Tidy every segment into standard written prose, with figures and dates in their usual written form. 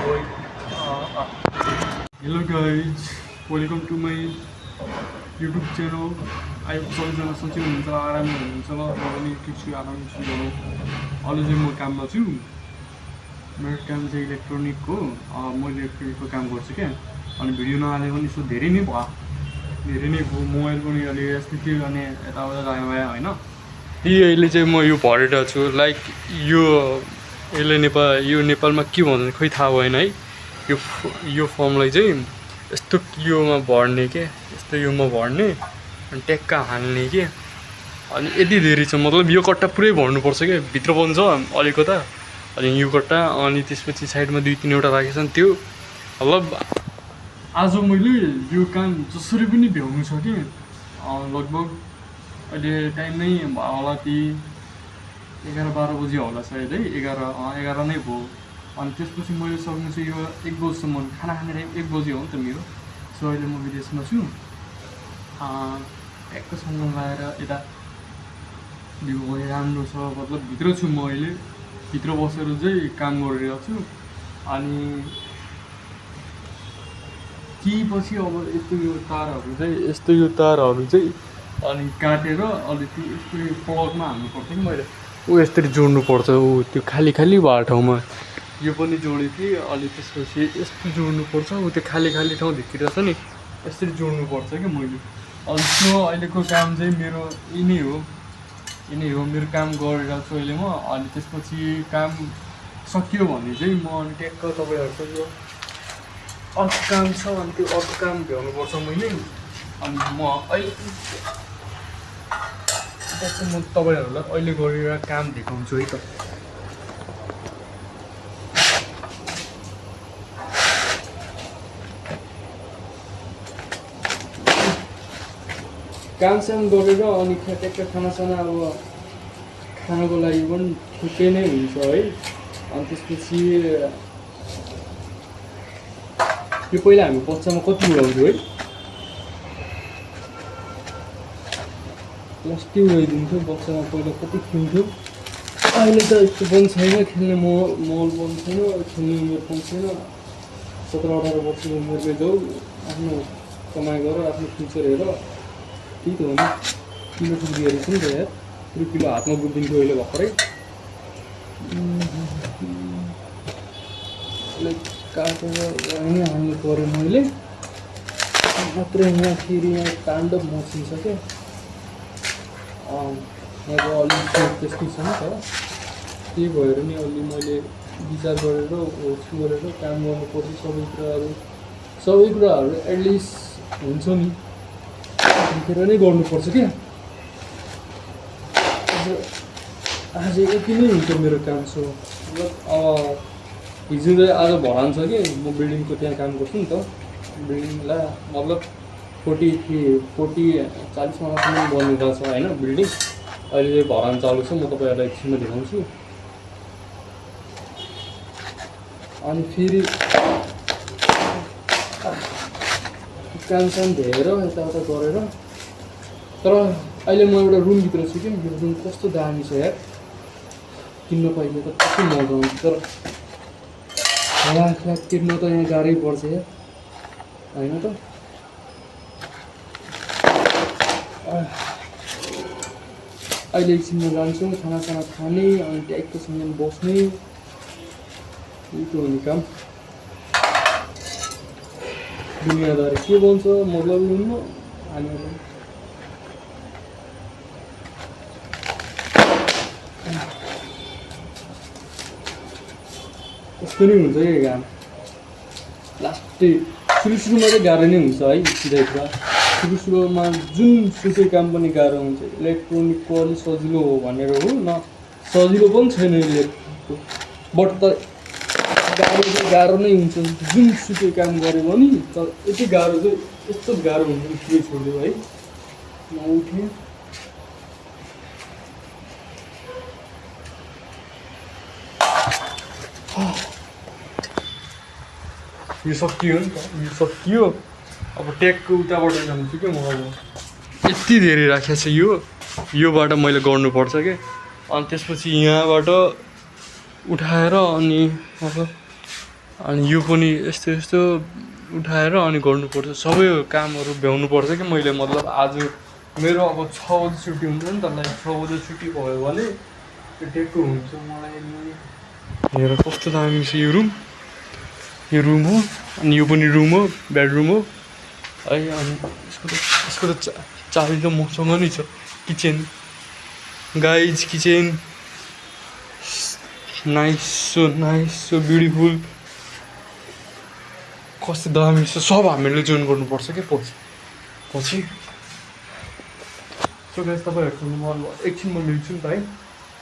Hello guys, welcome to my YouTube channel. I सबैजना सोच्नु हुन्छ आराम हुनुहुन्छ ल म पनि ठिक छु आराम छु भनौँ। अहिले चाहिँ म काममा छु। मेरो काम चाहिँ इलेक्ट्रोनिकको म इलेक्ट्रिकको काम गर्छु क्या। अनि भिडियो नहाले पनि यसो धेरै नै भयो मोबाइल पनि अलि यस्तो के गर्ने यताउता गयो होइन। त्यही अहिले चाहिँ म यो भरेर छु लाइक यो नेपालमा के भन्छ खोइ थाहा भएन है। यो फर्मलाई चाहिँ यस्तो योमा भर्ने के यस्तो योमा भर्ने अनि ट्याक्क हाल्ने के अनि यति धेरै छ मतलब यो कट्टा पुरै भर्नुपर्छ क्या भित्र पनि छ अलिकता अनि यो कट्टा अनि त्यसपछि साइडमा 2-3वटा राखेको छ त्यो मतलब आज मैले यो काम जसरी पनि भ्याउनु छ कि लगभग अहिले टाइम नै होला ती 11-12 बजी होला सायद है 11 नै भयो। अनि त्यसपछि मैले सक्नु चाहिँ यो 1 बजीसम्म खाना खाने टाइम 1 बजी हो नि त मेरो। सो अहिले म विदेशमा छु एकैसँग लगाएर यता भ्यू पनि राम्रो छ मतलब भित्र छु म अहिले भित्र बसेर चाहिँ काम गरिरहेको छु। अनि कि पछि अब यस्तो यो तारहरू चाहिँ अनि काटेर अलिकति यस्तो प्लगमा हाल्नुपर्छ कि मैले यसरी जोड्नु पर्छ त्यो खाली भएको ठाउँमा यो पनि जोडेँ कि अनि त्यसपछि यस्तो जोड्नु पर्छ त्यो खाली ठाउँ भित्रिरहेछ नि यसरी जोड्नु पर्छ कि मैले। अनि त्यो अहिलेको काम चाहिँ मेरो यिनै हो मेरो काम गरिरहेको छु अहिले म। अनि त्यसपछि काम सकियो भने चाहिँ म अनि ट्याक्क तपाईँहरूसँग यो अर्को काम छ अनि त्यो अर्को काम भ्याउनुपर्छ मैले। अनि म अहिले म तपाईँहरूलाई अहिले गरेर काम देखाउँछु है त। कामसाम गरेर अनि ट्याक्क खानासाना अब खानको लागि पनि ठिकै नै हुन्छ है। अनि त्यसपछि यो पहिला हामी बच्चामा कति उडाउँथ्यो है प्लास्टिक उडाइदिन्थ्यो बच्चामा पहिला कति खेल्थ्यो। अहिले त यस्तो पनि छैन खेल्ने मल पनि छैन खेल्ने उमेर पनि छैन। 17-18 वर्षको उमेरमै जाऊ आफ्नो कमाइ गर आफ्नो फ्युचर हेर त्यही त हो नि। किलो पुगिरहेको छ नि त यार 3 किलो हातमा बुझिदिन्थ्यो अहिले भर्खरै काटेर यहीँ हाल्नु पऱ्यो मैले मात्रै। यहाँ फेरि यहाँ ताण्डव मचिन्छ क्या यहाँको अलिक त्यस्तै छ नि त त्यही भएर नि अलि मैले विचार गरेर होस् गरेर काम गर्नुपर्छ सबै कुराहरू एटलिस्ट हुन्छ नि देखेर नै गर्नुपर्छ क्या। आज यति नै हुन्छ मेरो काम छ मतलब हिजो चाहिँ आज भरान छ कि म बिल्डिङको त्यहाँ काम गर्छु नि त बिल्डिङलाई मतलब 40-40 मानासम्म बनिरहेको छ होइन बिल्डिङ। अहिले चाहिँ भरान चालु छ म तपाईँहरूलाई एकछिनमा देखाउँछु। अनि फेरि कामसाम धेरै यताउता गरेर तर अहिले म एउटा रुमभित्र छु कि मेरो रुम कस्तो दामी छ यार किन्न पाइले त कति मजा आउँछ। तर लाख तिर्न त यहाँ गाह्रै पर्छ यार होइन त। अहिले एकछिनमा जान्छौँ खानासाना खाने अनि ट्याक्कसँग बस्ने यही त हो नि काम। दुनियाँदारी के भन्छ मतलब हुन्न हामी यस्तो नै हुन्छ क्या काम लास्टै सुरुमा चाहिँ गाह्रो नै हुन्छ है सिधै कुरा सुरुमा जुनसुकै काम पनि गाह्रो हुन्छ। इलेक्ट्रोनिकको अलिक सजिलो हो भनेर हो न सजिलो पनि छैन इलेक्ट्रोनिकको बट त गाह्रो नै हुन्छ जुनसुकै काम गऱ्यो भने तर यति गाह्रो चाहिँ यस्तो गाह्रो हुन्छ उठ्दै छोड्यो है नउठ्ने यो सकियो नि त यो सकियो। अब ट्यागको उताबाट जान्छु क्या म अब यति धेरै राखेको छ योबाट मैले गर्नुपर्छ क्या। अनि त्यसपछि यहाँबाट उठाएर अनि अब अनि यो पनि यस्तो यस्तो उठाएर अनि गर्नुपर्छ सबै कामहरू भ्याउनुपर्छ कि मैले मतलब आज मेरो अब 6 बजी छुट्टी हुन्छ नि त लाइक 6 बजी छुट्टी भयो भने त्यो टेकको हुन्छ मलाई हेर कस्तो दामी छ यो रुम हो अनि यो पनि रुम हो बेडरुम हो है अनि यसको त चाबी त मसँग नै छ kitchen guys kitchen nice so beautiful कस्तो दामी छ सब हामीले जोइन गर्नुपर्छ क्या पछि सो गाइज तपाईँहरूसँग म एकछिन म मिल्छु नि त है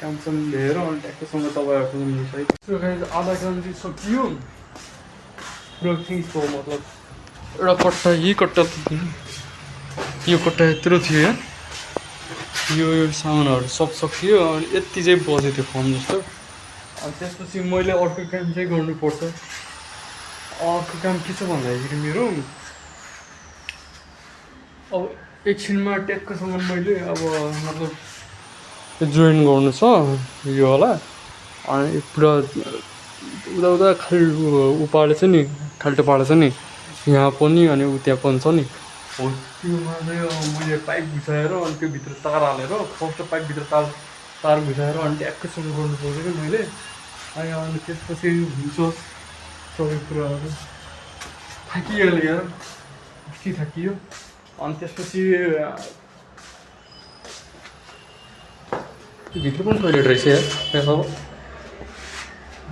कामसँग लिएर अनि ट्याक्कसँग तपाईँहरूसँग मिल्छ है सो गाइज आधा काम चाहिँ सकियो पुरा थिङ्स भयो मतलब एउटा कट्टा यही कट्टा यो कट्टा यत्रो थियो यहाँ यो सामानहरू सब सकियो अनि यति चाहिँ बज्यो त्यो फर्म जस्तो अनि त्यसपछि मैले अर्को काम चाहिँ गर्नुपर्छ अर्को काम के छ भन्दाखेरि मेरो अब एकछिनमा ट्याक्कसँग मैले अब मतलब जोइन गर्नु छ यो होला अनि पुरा उता खालि उपाडेछ नि खाल्टो पारेछ नि यहाँ पनि अनि त्यहाँ पनि छ नि हो त्योमा चाहिँ मैले पाइप घुसाएर अनि त्यो भित्र तार हालेर फर्स्ट पाइपभित्र तार घुसाएर अनि ट्याक्कसँग गर्नुपर्छ कि मैले अनि त्यसपछि हुन्छ सबै कुराहरू थाकिहाल्यो यार अस्ति थाकियो अनि त्यसपछि भित्र पनि टोइलेट रहेछ यार त्यहाँ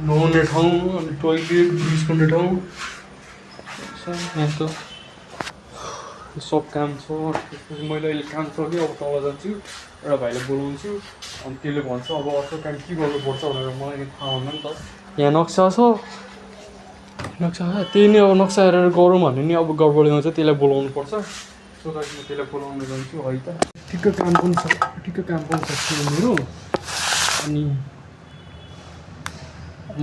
नुहाउने ठाउँ अनि टोइलेट युज गर्ने ठाउँ यहाँ त सब काम छ त्यसपछि मैले अहिले काम सक्यो अब तल जान्छु एउटा भाइलाई बोलाउँछु अनि त्यसले भन्छ अब अर्को काम के गर्नुपर्छ भनेर मलाई थाहा हुँदैन नि त यहाँ नक्सा छ त्यही नै अब नक्सा हेरेर गरौँ भने नि अब गडबडी आउँछ त्यसलाई बोलाउनु पर्छ सो गाइस म त्यसलाई बोलाउन जान्छु है त ठिक्क काम पनि सक्छु मेरो अनि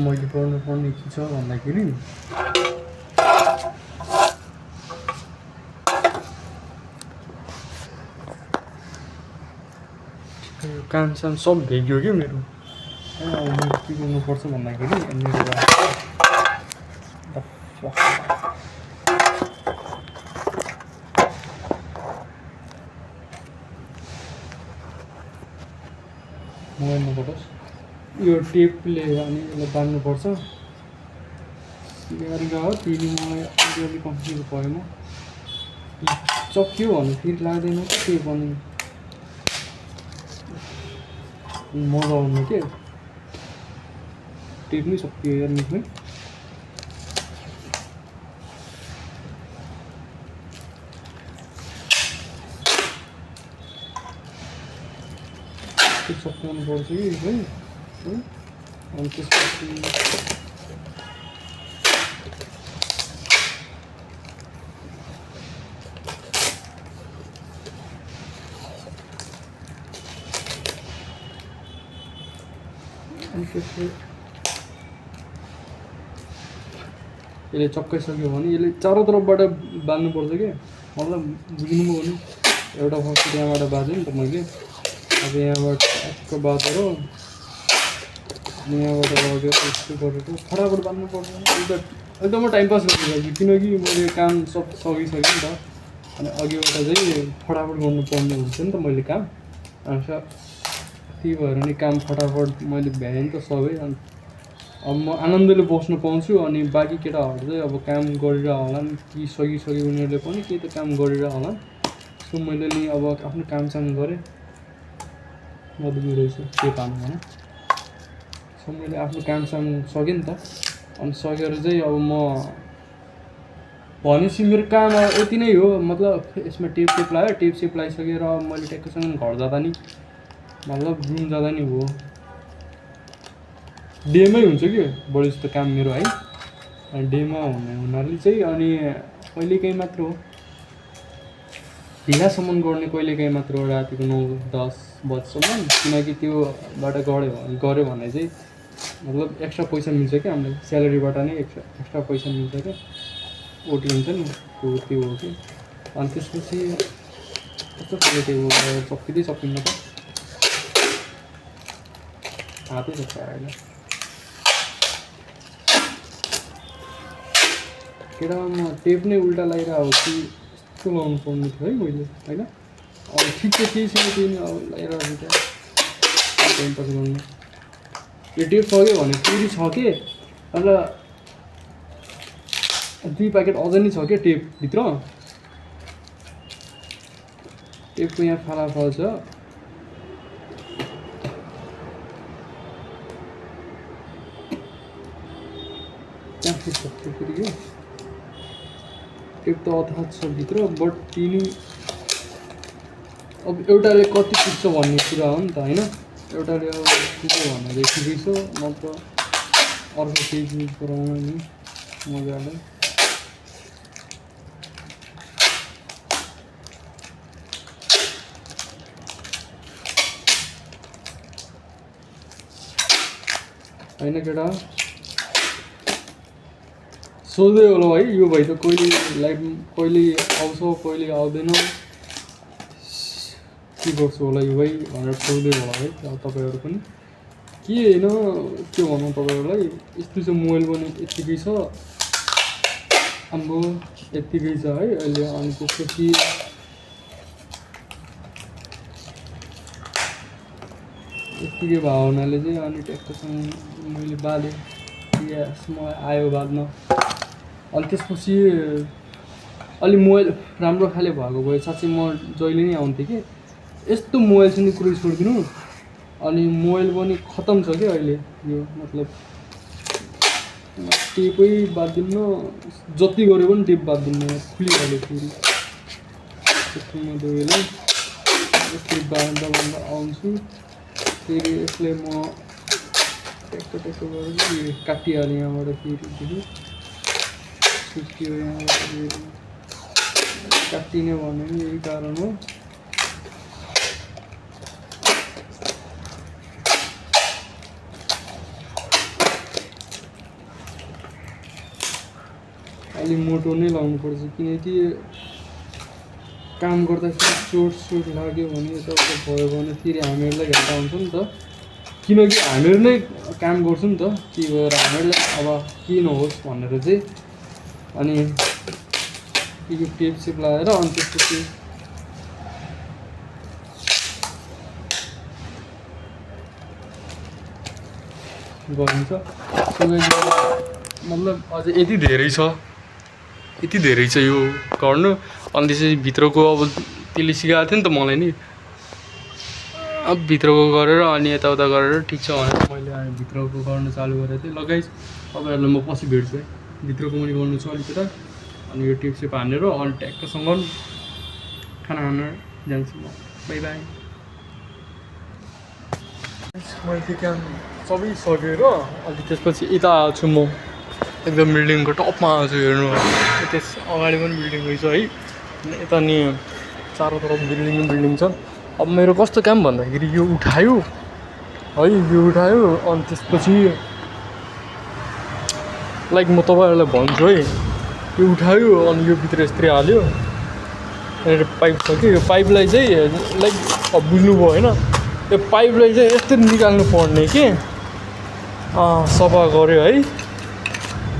मैले गर्नुपर्ने के छ भन्दाखेरि काम साम सब भ्याइयो क्या मेरो अब मैले के गर्नुपर्छ भन्दाखेरि मेरो मोबाइल नपठोस् यो टेपले अनि यसलाई बाँध्नुपर्छ गाडीमा हो त्यसले मलाई अलिअलि कम्प्लिट भएन चक्यो भने फेरि लाग्दैन त्यो पनि मजा आउनु के टेप नै सकियो यार निक्लै सकिनु पर्छ कि है अनि त्यसपछि यसले चक्कै सक्यो भने यसले चारैतर्फबाट बाँध्नुपर्छ क्या मतलब बुझ्नुभयो भने एउटा फर्स्ट त्यहाँबाट बाँधेँ नि त मैले अब यहाँबाट टक्क बाँधेर यहाँबाट लगेर यस्तो गरेर फटाफट बाँध्नुपर्छ एकदमै टाइम पास गर्नु लागि किनकि मैले काम सब सकिसकेँ नि त अनि अघिबाट चाहिँ फटाफट गर्नुपर्ने हुन्छ नि त मैले काम अनि त्यही भएर नि काम फटाफट मैले भ्याएँ नि त सबै अनि अब म आनन्दले बस्न पाउँछु अनि बाँकी केटाहरू चाहिँ अब काम गरेर होला कि सकिसक्यो उनीहरूले पनि केही त काम गरेर होला सो मैले नि अब आफ्नो कामसाम गरेँ मधुमी रहेछ के पाउनु होइन सो मैले आफ्नो कामसाम सकेँ नि त अनि सकेर चाहिँ अब म भनेपछि मेरो काम यति नै हो मतलब यसमा टेप लगायो टेप लगाइसकेर मैले ट्याक्कसँग घर जाँदा नि मतलब रुम जाँदा नि हो डेमै हुन्छ कि बढी जस्तो काम मेरो है अनि डेमा हुनाले चाहिँ अनि कहिलेकाहीँ मात्र हो ढिलासम्म गर्ने कहिलेकाहीँ मात्र हो रातिको 9-10 बजीसम्म किनकि त्योबाट गऱ्यो भने चाहिँ मतलब एक्स्ट्रा पैसा मिल्छ क्या हामीलाई स्यालेरीबाट नै एक्स्ट्रा पैसा मिल्छ क्या ओटी हुन्छ नि त्यो हो कि अनि त्यसपछि कस्तो खाले त्यो सकिँदै सकिन्न त हातै सक्छ अहिले केटा म टेप नै उल्टा लगाइरहेको हो कि यस्तो लाउनु पर्ने थियो है मैले होइन अब ठिक चाहिँ केही छैन त्यही नै अब लगाइरहेको छु त्यहाँ टाइम पास गर्नु यो टेप सक्यो भने फेरि छ के अन्त 2 प्याकेट अझ नै छ क्या टेपभित्र टेपको यहाँ फालाफल छ त्यहाँ फिट सक्छु फेरि यो टेप त अथाह छ भित्र बट तिनी अब एउटाले कति पुग्छ भन्ने कुरा हो नि त होइन एउटाले अब पुग्यो भनेर ठिकै छ नत्र अर्को केही युज गराउन नि मजाले होइन केटा सोध्दै होला है यो भाइ त कहिले आउँछ कहिले आउँदैन के गर्छु होला यो भाइ भनेर सोध्दै होला है तपाईँहरू पनि के होइन के भनौँ तपाईँहरूलाई यस्तो चाहिँ मोबाइल पनि यत्तिकै छ हाम्रो यत्तिकै छ है अहिले अनि त्यसपछि यत्तिकै भयो हुनाले चाहिँ अनि ट्याक्टरसँग मैले बालेँ मलाई आयो बादमा अनि त्यसपछि अलि मोबाइल राम्रो खाले भएको भए साँच्चै म जहिले नै आउँथेँ कि यस्तो मोबाइल चाहिँ कुरै छोडिदिनु अनि मोबाइल पनि खतम छ क्या अहिले यो मतलब टेपै बाँधिदिन्न जति गरे पनि टेप बाँधिदिन्न खुलिहाल्यो फेरि त्यसमा दोवेला टेप बाँध्दा आउँछु फेरि यसलाई म ट्याक्टर गरेर काटिहालेँ यहाँबाट फेरि सुत्यो यहाँबाट काटिने भने नि यही कारण हो अलि मोटो नै लाउनुपर्छ किनकि काम गर्दाखेरि चोट लाग्यो भने यताउता भयो भने फेरि हामीहरूलाई घाटा हुन्छ नि त किनकि हामीहरू नै काम गर्छौँ नि त त्यही भएर हामीहरूलाई अब के नहोस् भनेर चाहिँ अनि यो टेप सेप लगाएर अनि त्यसपछि गरिन्छ मतलब अझै यति धेरै छ यो गर्नु अनि त्यसपछि भित्रको अब त्यसले सिकाएको थियो नि त मलाई नि अब भित्रको गरेर अनि यताउता गरेर ठिक छ भनेर मैले भित्रको गर्नु चालु गरेको थिएँ लगाइस तपाईँहरूलाई म पछि भेट्छु है भित्रको पनि गर्नु छ अलिकता अनि यो टिप सिप हानेर अनि ट्याक्कसँग खाना खान जान्छु म बाई बाई मैले त्यो काम सबै सकेर अनि त्यसपछि यता आएको छु म एकदम बिल्डिङको टपमा आएको छु हेर्नु त्यस अगाडि पनि बिल्डिङ रहेछ है यता नि चारैतर्फ बिल्डिङ छ अब मेरो कस्तो काम भन्दाखेरि यो उठायो है अनि त्यसपछि लाइक म तपाईँहरूलाई भन्छु है यो उठायो अनि यो भित्र यस्तै हाल्यो यहाँनिर पाइप छ कि यो पाइपलाई चाहिँ लाइक अब बुझ्नुभयो होइन यो पाइपलाई चाहिँ यस्तै निकाल्नु पर्ने कि सफा गऱ्यो है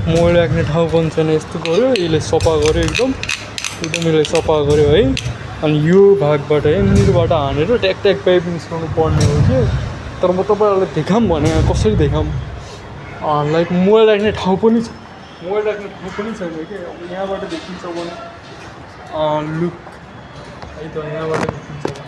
मोबाइल राख्ने ठाउँ पनि छैन यस्तो गऱ्यो यसले सफा गऱ्यो एकदम यसले सफा गऱ्यो है अनि यो भागबाट यहाँनिरबाट हानेर ट्याक पाइप निस्काउनु पर्ने हो कि तर म तपाईँहरूलाई देखाऊँ भने कसरी देखाऊँ लाइक मोबाइल राख्ने ठाउँ पनि छैन कि अब यहाँबाट देखिन्छ भने लुक है त यहाँबाट देखिन्छ